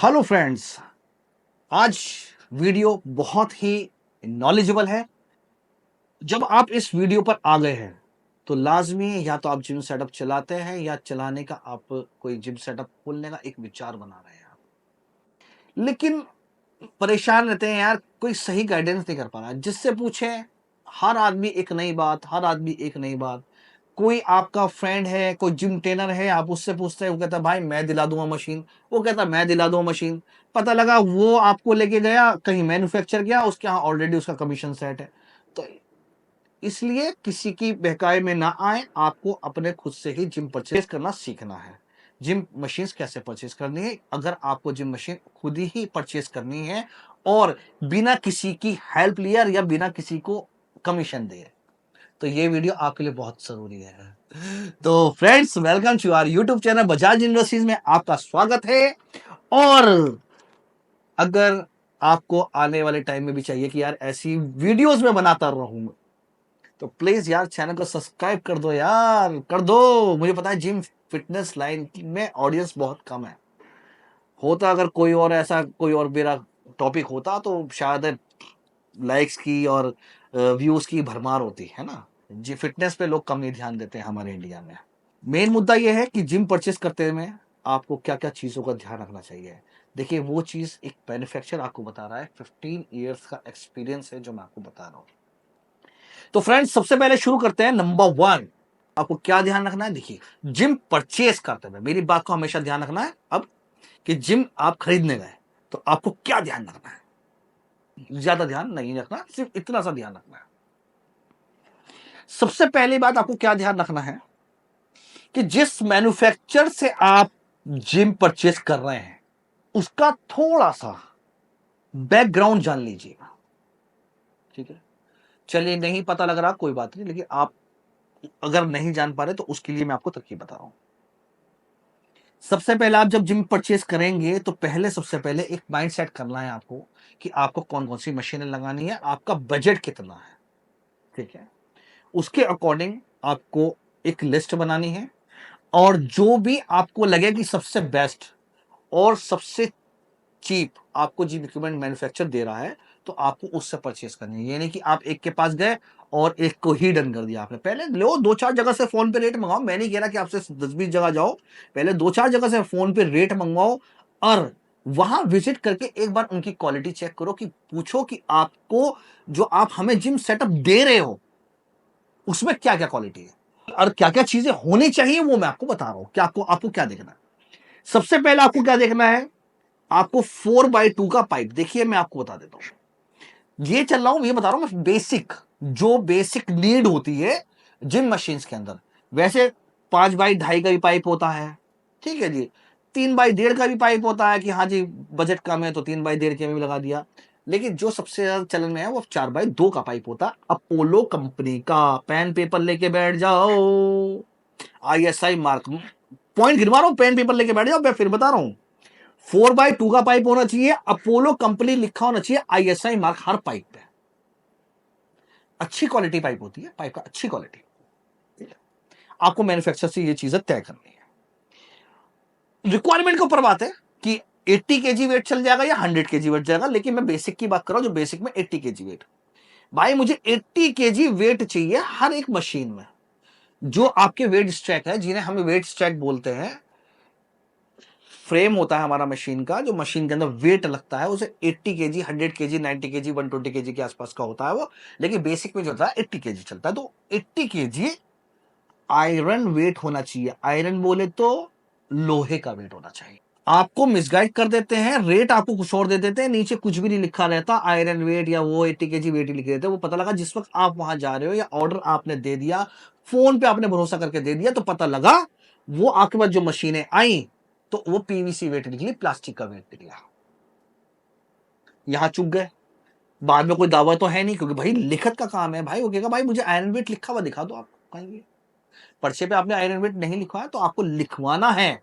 Hello friends. आज video बहुत ही knowledgeable है। जब आप इस वीडियो पर आ गए हैं तो लाजमी या तो आप जिम सेटअप चलाते हैं या चलाने का आप कोई जिम सेटअप खोलने का एक विचार बना रहे हैं आप, लेकिन परेशान रहते हैं यार, कोई सही गाइडेंस नहीं कर पा रहा। जिससे पूछें हर आदमी एक नई बात, हर आदमी एक नई बात। कोई आपका फ्रेंड है, कोई जिम ट्रेनर है, आप उससे पूछते हैं, वो कहता है भाई मैं दिला दूंगा मशीन, वो कहता है मैं दिला दूंगा मशीन। पता लगा वो आपको लेके गया कहीं मैन्युफैक्चर गया, उसके यहाँ ऑलरेडी उसका कमीशन सेट है। तो इसलिए किसी की बहकावे में ना आए, आपको अपने खुद से ही जिम परचेज करना सीखना है। जिम मशीन कैसे परचेज करनी है, अगर आपको जिम मशीन खुद ही परचेज करनी है और बिना किसी की हेल्प लिए या बिना किसी को कमीशन दिए, तो ये वीडियो आपके लिए बहुत जरूरी है। तो friends, welcome to our YouTube channel Bajaj Industries में आपका स्वागत है। और अगर आपको आने वाले टाइम में भी चाहिए कि यार ऐसी वीडियोस में बनाता रहूं, तो प्लीज यार चैनल को सब्सक्राइब कर दो यार, कर दो। मुझे पता है जिम फिटनेस लाइन में ऑडियंस बहुत कम है। होता अगर कोई और ऐसा कोई और मेरा टॉपिक होता तो शायद लाइक्स की और व्यूज की भरमार होती है ना। जी, फिटनेस पे लोग कम नहीं ध्यान देते हैं हमारे इंडिया में। मेन मुद्दा यह है कि जिम परचेस करते में आपको क्या क्या चीजों का ध्यान रखना चाहिए। देखिए, वो चीज एक मैन्युफैक्चर आपको बता रहा है, 15 ईयर्स का एक्सपीरियंस है जो मैं आपको बता रहा हूं। तो फ्रेंड्स, सबसे पहले शुरू करते हैं। नंबर वन, आपको क्या ध्यान रखना है। देखिए, जिम परचेस करते हुए मेरी बात को हमेशा ध्यान रखना है। अब कि जिम आप खरीदने गए तो आपको क्या ध्यान रखना है। ज्यादा ध्यान नहीं रखना, सिर्फ इतना सा ध्यान रखना है। सबसे पहली बात आपको क्या ध्यान रखना है कि जिस मैन्युफैक्चर से आप जिम परचेस कर रहे हैं उसका थोड़ा सा बैकग्राउंड जान लीजिएगा। ठीक है, चलिए नहीं पता लग रहा कोई बात नहीं, लेकिन आप अगर नहीं जान पा रहे तो उसके लिए मैं आपको तरकीब बता रहा हूं। सबसे पहले आप जब जिम परचेस करेंगे तो पहले सबसे पहले एक माइंड सेट करना है आपको कि आपको कौन कौन सी मशीनें लगानी है, आपका बजट कितना है। ठीक है, उसके अकॉर्डिंग आपको एक लिस्ट बनानी है और जो भी आपको लगे कि सबसे बेस्ट और सबसे चीप आपको जिम इक्विपमेंट मैन्युफैक्चर दे रहा है तो आपको उससे परचेस करनी है। ये नहीं कि आप एक के पास गए और एक को ही डन कर दिया आपने। पहले लो, दो चार जगह से फोन पे रेट मंगाओ। मैं नहीं कह रहा कि आपसे 10-20 जगह जाओ, पहले दो चार जगह से फोन पे रेट मंगवाओ और वहां विजिट करके एक बार उनकी क्वालिटी चेक करो, कि पूछो कि आपको जो आप हमें जिम सेटअप दे रहे हो उसमें क्या क्या क्वालिटी है और क्या क्या चीजें होनी चाहिए, वो मैं आपको बता रहा हूं। क्या आपको आपको क्या देखना है। सबसे पहले आपको क्या देखना है, आपको 4x2 का पाइप। देखिए, मैं आपको बता देता हूं, ये चल रहा हूं, ये बता रहा हूं मैं बेसिक, जो बेसिक नीड होती है जिम मशीन्स के अंदर। वैसे 5x2.5 का भी पाइप होता है, ठीक है जी। 3x1.5 का भी पाइप होता है कि हाँ जी बजट कम है तो 3x1.5 के में भी लगा दिया। लेकिन जो सबसे ज्यादा चलन में है वो 4x2 का पाइप होता है, अपोलो कंपनी का। पेन पेपर लेके बैठ जाओ, ISI मार्क। पॉइंट गिनवा रहा हूं, पेन पेपर लेके बैठ जाओ, मैं फिर बता रहा हूं। 4x2 का पाइप होना चाहिए, अपोलो कंपनी लिखा होना चाहिए, ISI मार्क हर पाइप पे। अच्छी क्वालिटी पाइप होती है, पाइप का अच्छी क्वालिटी। आपको मैन्युफैक्चरर से ये चीजें तय करनी है। रिक्वायरमेंट के ऊपर बात है कि 80 kg वेट चल जाएगा या 100 kg वेट जाएगा, लेकिन मैं बेसिक की बात कर रहा हूं, जो बेसिक में 80 kg वेट। भाई मुझे 80 kg वेट चाहिए हर एक मशीन में। जो आपके वेट स्ट्रैक है, जिन्हें हम वेट स्ट्रैक बोलते हैं, फ्रेम होता है हमारा मशीन का, जो मशीन के अंदर वेट लगता है उसे 80 kg, 100 kg, 90 kg, 120 kg के आसपास का होता है वो। लेकिन बेसिक में जो होता है 80 kg चलता है। तो 80 kg आयरन वेट होना चाहिए। आयरन बोले तो लोहे का वेट होना चाहिए। आपको मिसगाइड कर देते हैं, रेट आपको कुछ और दे देते हैं, नीचे कुछ भी नहीं लिखा रहता, आयरन वेट या वो 80 kg वेट ही लिख देते हैं। वो पता लगा जिस वक्त आप वहां जा रहे हो या ऑर्डर आपने दे दिया, फोन पे आपने भरोसा करके दे दिया, तो पता लगा वो आपके पास जो मशीनें आई तो वो PVC वेट निकली, प्लास्टिक का वेट निकला। यहां चुक गए। बाद में कोई दावा तो है नहीं, क्योंकि भाई लिखत का काम है। भाई वो कहेगा भाई मुझे आयरन वेट लिखा हुआ दिखा दो, आप कहेंगे पर्चे पे आपने आयरन वेट नहीं लिखवाया तो आपको लिखवाना है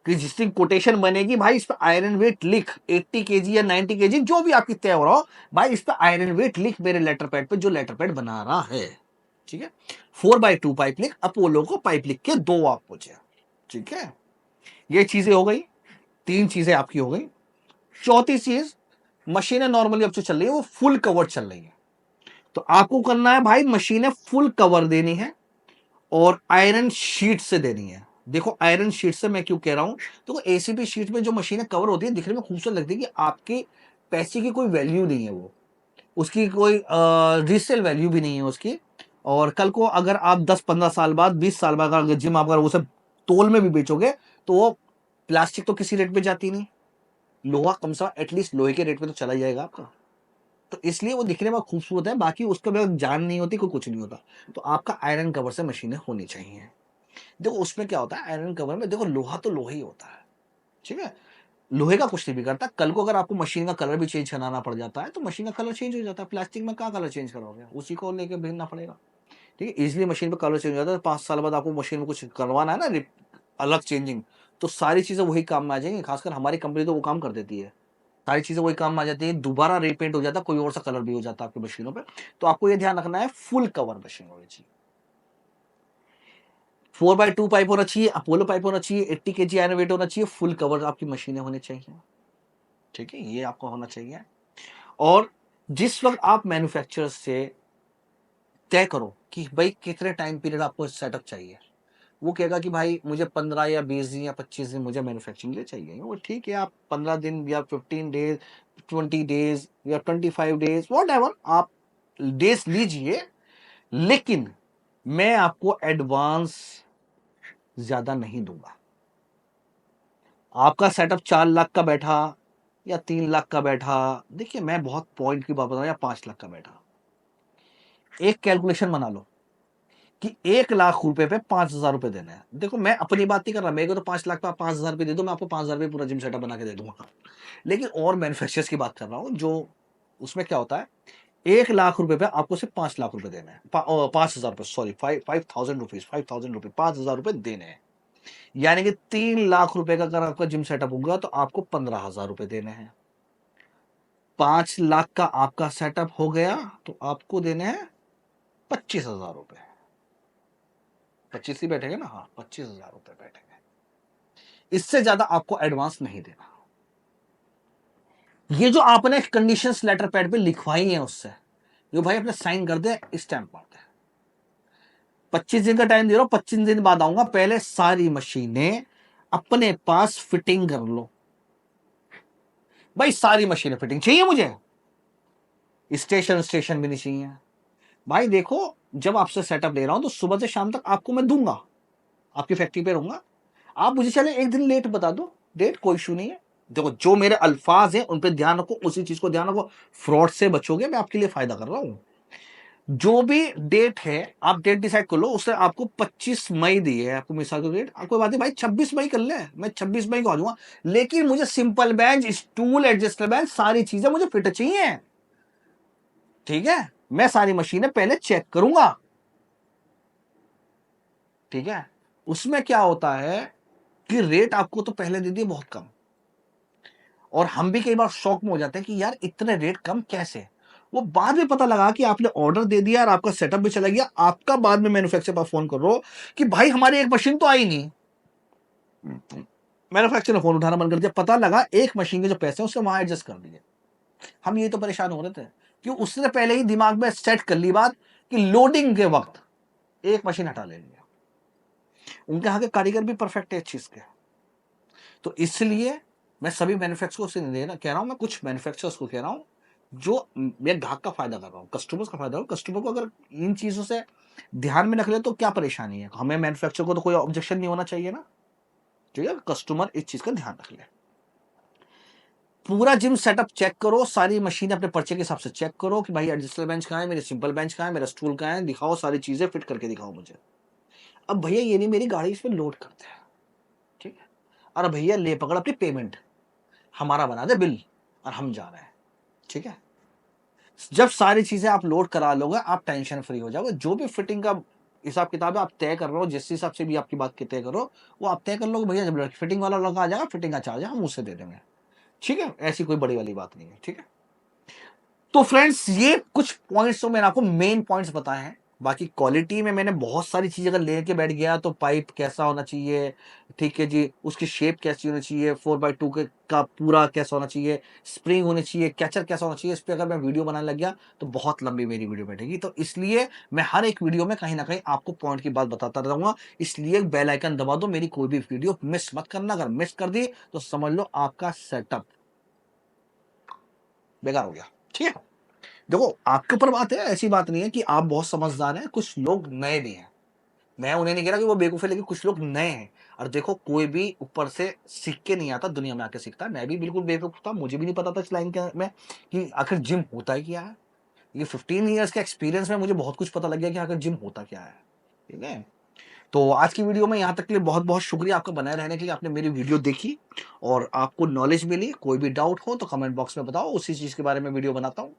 कि जिस दिन कोटेशन बनेगी भाई इस पे आयरन वेट लिख, 80 kg या 90 kg जो भी आपकी तय हो रहा हो, भाई इस पे आयरन वेट लिख मेरे लेटर पैड पे, जो लेटर पैड बना रहा है। ठीक है, 4x2 पाइप लिख, अपोलो को पाइप लिख के दो आप मुझे। ठीक है, ये चीजें हो गई, तीन चीजें आपकी हो गई। चौथी चीज, मशीनें नॉर्मली अब जो चल रही है वो फुल कवर चल रही है, तो आपको करना है भाई मशीनें फुल कवर देनी है और आयरन शीट से देनी है। देखो आयरन शीट से मैं क्यों कह रहा हूं, तो एसीपी शीट में जो मशीनें कवर होती है दिखने में खूबसूरत लगती है कि आपके पैसे की कोई वैल्यू नहीं है, वो उसकी कोई रीसेल वैल्यू भी नहीं है उसकी। और कल को अगर आप 10-15 साल बाद 20 साल बाद अगर जिम आप अगर उसे तोल में भी बेचोगे तो वो प्लास्टिक तो किसी रेट पे जाती नहीं, लोहा कम से कम एटलीस्ट लोहे के रेट पे तो चला जाएगा आपका, तो इसलिए वो दिखने में खूबसूरत है, बाकी उसका भी जान नहीं होती कोई कुछ नहीं होता। तो आपका आयरन कवर से मशीनें होनी चाहिए। देखो उसमें क्या होता है आयरन कवर में, देखो लोहा तो लोहा ही होता है, ठीक है, लोहे का कुछ नहीं बिगड़ता। कल को अगर आपको मशीन का कलर भी चेंज कराना पड़ जाता है तो मशीन का कलर चेंज हो जाता है, प्लास्टिक में क्या कलर चेंज करोगे, उसी को लेके भेजना पड़ेगा, ठीक है। इजिली मशीन पे कलर चेंज हो जाता है, 5 साल बाद आपको मशीन में कुछ करवाना है ना अलग चेंजिंग, तो सारी चीजें वही काम में आ जाएंगी। खासकर हमारी कंपनी तो वो काम कर देती है, सारी चीजें वही काम में आ जाती है, दोबारा रीपेंट हो जाता है, कोई और सा कलर भी हो जाता है आपकी मशीनों पे। तो आपको ये ध्यान रखना है फुल कवर मशीन होनी चाहिए, 4x2 पाइप होना चाहिए, अपोलो पाइप होना चाहिए, 80 kg आयरन वेट होना चाहिए, फुल कवर आपकी मशीनें होनी चाहिए, ठीक है, ये आपको होना चाहिए। और जिस वक्त आप मैन्युफैक्चरर से तय करो कि भाई कितने टाइम पीरियड आपको सेटअप चाहिए, वो कहेगा कि भाई मुझे 15 या 20 दिन या 25 दिन मुझे मैन्युफैक्चरिंग के लिए चाहिए, वो ठीक है, आप 15 दिन या 15 डेज, 20 डेज या 25 डेज, वॉट एवर आप डेज लीजिए, लेकिन मैं आपको एडवांस ज्यादा नहीं दूंगा। आपका सेटअप 4 लाख का बैठा या 3 लाख का बैठा, देखिए मैं बहुत पॉइंट की बात बता रहा हूं, या 5 लाख का बैठा, एक कैलकुलेशन बना लो कि 1 लाख रुपए पे 5,000 रुपए देने हैं। देखो मैं अपनी बात नहीं कर रहा, मेरे को तो 5 लाख पे 5,000 रुपए दे दो, मैं आपको 5,000 रुपए पूरा जिम सेटअप बना के दे दूंगा, लेकिन और मैन्युफैक्चरर्स की बात कर रहा हूं जो, उसमें क्या होता है 1 लाख रुपए पे आपको सिर्फ 5 लाख रुपए देने हैं, 5,000 रुपए, सॉरी 5,000 रुपीज, 5,000 रुपए, 5,000 रुपए देने हैं, यानी कि 3 लाख रुपए का अगर आपका जिम सेटअप होगा तो आपको 15,000 रुपए देने हैं। 5 लाख का आपका सेटअप हो गया तो आपको देने हैं 25,000 रुपए, 25 ही बैठेंगे ना, हाँ 25,000 रुपए बैठेंगे, इससे ज्यादा आपको एडवांस नहीं देना। ये जो आपने कंडीशंस लेटर पैड पे लिखवाई है उससे, जो भाई अपने साइन कर दे, स्टैंप मार दे, 25 दिन का टाइम दे रहा हूं, 25 दिन बाद आऊंगा, पहले सारी मशीनें अपने पास फिटिंग कर लो। भाई सारी मशीनें फिटिंग चाहिए मुझे, स्टेशन स्टेशन भी नहीं चाहिए। भाई देखो जब आपसे सेटअप ले रहा हूं तो सुबह से शाम तक आपको मैं दूंगा, आपकी फैक्ट्री पे रहूंगा, आप मुझे चले एक दिन लेट बता दो डेट, कोई इशू नहीं है। देखो जो मेरे अल्फाज हैं उन पे ध्यान रखो, उसी चीज को ध्यान रखो, फ्रॉड से बचोगे, मैं आपके लिए फायदा कर रहा हूं। जो भी डेट है आप डेट डिसाइड कर लो, उससे आपको 25 मई दी है आपको मिसाल की डेट, आपको बात है भाई 26 मई कर ले, मैं 26 मई को आ जाऊंगा, लेकिन मुझे simple bench, stool, adjustable bench, सारी चीजें मुझे फिट चाहिए, ठीक है, मैं सारी मशीनें पहले चेक करूंगा, ठीक है। उसमें क्या होता है कि रेट आपको तो पहले दे दिए बहुत कम, और हम भी कई बार शॉक में हो जाते हैं कि यार इतने रेट कम कैसे, वो बाद में पता लगा कि आपने ऑर्डर दे दिया और आपका सेटअप भी चला गया, आपका बाद में मैन्युफैक्चरर पर फोन कर रो कि भाई हमारी एक मशीन तो आई नहीं, मैन्युफैक्चरर ने फोन उठाना बंद कर दिया, पता लगा एक मशीन के जो पैसे हैं उससे वहां एडजस्ट कर दिए। हम ये तो परेशान हो रहे थे कि उसने पहले ही दिमाग में सेट कर ली बात कि लोडिंग के वक्त एक मशीन हटा लेंगे, उनके यहाँ के कारीगर भी परफेक्ट है इस चीज के। तो इसलिए मैं सभी मैन्युफैक्चरर्स से नहीं कह रहा हूं, मैं कुछ मैन्युफैक्चरर्स को कह रहा हूं जो मैं ग्राहक का फायदा कर रहा हूं, कस्टमर्स का फायदा, कस्टमर को अगर इन चीजों से ध्यान में रख ले तो क्या परेशानी है, हमें मैन्युफैक्चर को तो कोई ऑब्जेक्शन नहीं होना चाहिए ना, ठीक है, कस्टमर इस चीज का ध्यान रख ले। पूरा जिम सेटअप चेक करो, सारी मशीन अपने पर्चे के हिसाब से चेक करो कि भाई एडजस्टेबल बेंच कहाँ है, मेरे सिंपल बेंच कहाँ है, मेरा स्टूल कहाँ है, दिखाओ सारी चीजें फिट करके दिखाओ मुझे। अब भैया ये नहीं मेरी गाड़ी इस पर लोड करते हैं, ठीक है, और भैया ले पकड़ अपनी पेमेंट, हमारा बना दे बिल और हम जा रहे हैं, ठीक है। जब सारी चीजें आप लोड करा लोगे आप टेंशन फ्री हो जाओगे, जो भी फिटिंग का हिसाब किताब है आप तय कर रहे हो, जिस हिसाब से भी आपकी बात की तय करो वो आप तय कर लोगे, भैया जब फिटिंग वाला लड़का आ जाएगा फिटिंग का चार्ज हम उसे दे देंगे, ठीक है, ऐसी कोई बड़ी वाली बात नहीं है, ठीक है। तो फ्रेंड्स ये कुछ पॉइंट्स तो मैंने आपको मेन पॉइंट्स बताए हैं, बाकी क्वालिटी में मैंने बहुत सारी चीज़ अगर लेके बैठ गया तो पाइप कैसा होना चाहिए, ठीक है जी, उसकी शेप कैसी होनी चाहिए, 4x2 के का पूरा कैसा होना चाहिए, स्प्रिंग होनी चाहिए, कैचर कैसा होना चाहिए, इस पे अगर मैं वीडियो बनाने लग गया तो बहुत लंबी मेरी वीडियो बैठेगी। तो इसलिए मैं हर एक वीडियो में कहीं न कहीं आपको पॉइंट की बात बताता रहूँगा। इसलिए बेल आइकन दबा दो, मेरी कोई भी वीडियो मिस मत करना। अगर मिस कर दी तो समझ लो आपका सेटअप बेकार हो गया, ठीक है? देखो, आपके ऊपर बात है, ऐसी बात नहीं है कि आप बहुत समझदार हैं, कुछ लोग नए भी हैं। मैं उन्हें नहीं कह रहा कि वो बेवकूफ़ है, लेकिन कुछ लोग नए हैं। और देखो, कोई भी ऊपर से सीख के नहीं आता, दुनिया में आके सीखता है। मैं भी बिल्कुल बेवकूफ़ था, मुझे भी नहीं पता था इस लाइन के में कि आखिर जिम होता ही क्या है। ये 15 ईयर्स के एक्सपीरियंस में मुझे बहुत कुछ पता लग गया कि आखिर जिम होता क्या है, ठीक है? तो आज की वीडियो में यहाँ तक के लिए बहुत-बहुत शुक्रिया आपका बनाए रहने के लिए। आपने मेरी वीडियो देखी और आपको नॉलेज मिली। कोई भी डाउट हो तो कमेंट बॉक्स में बताओ, उसी चीज़ के बारे में वीडियो बनाता हूँ,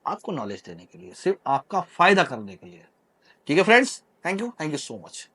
आपको नॉलेज देने के लिए, सिर्फ़ आपका फ़ायदा करने के लिए। ठीक है friends? Thank you so much.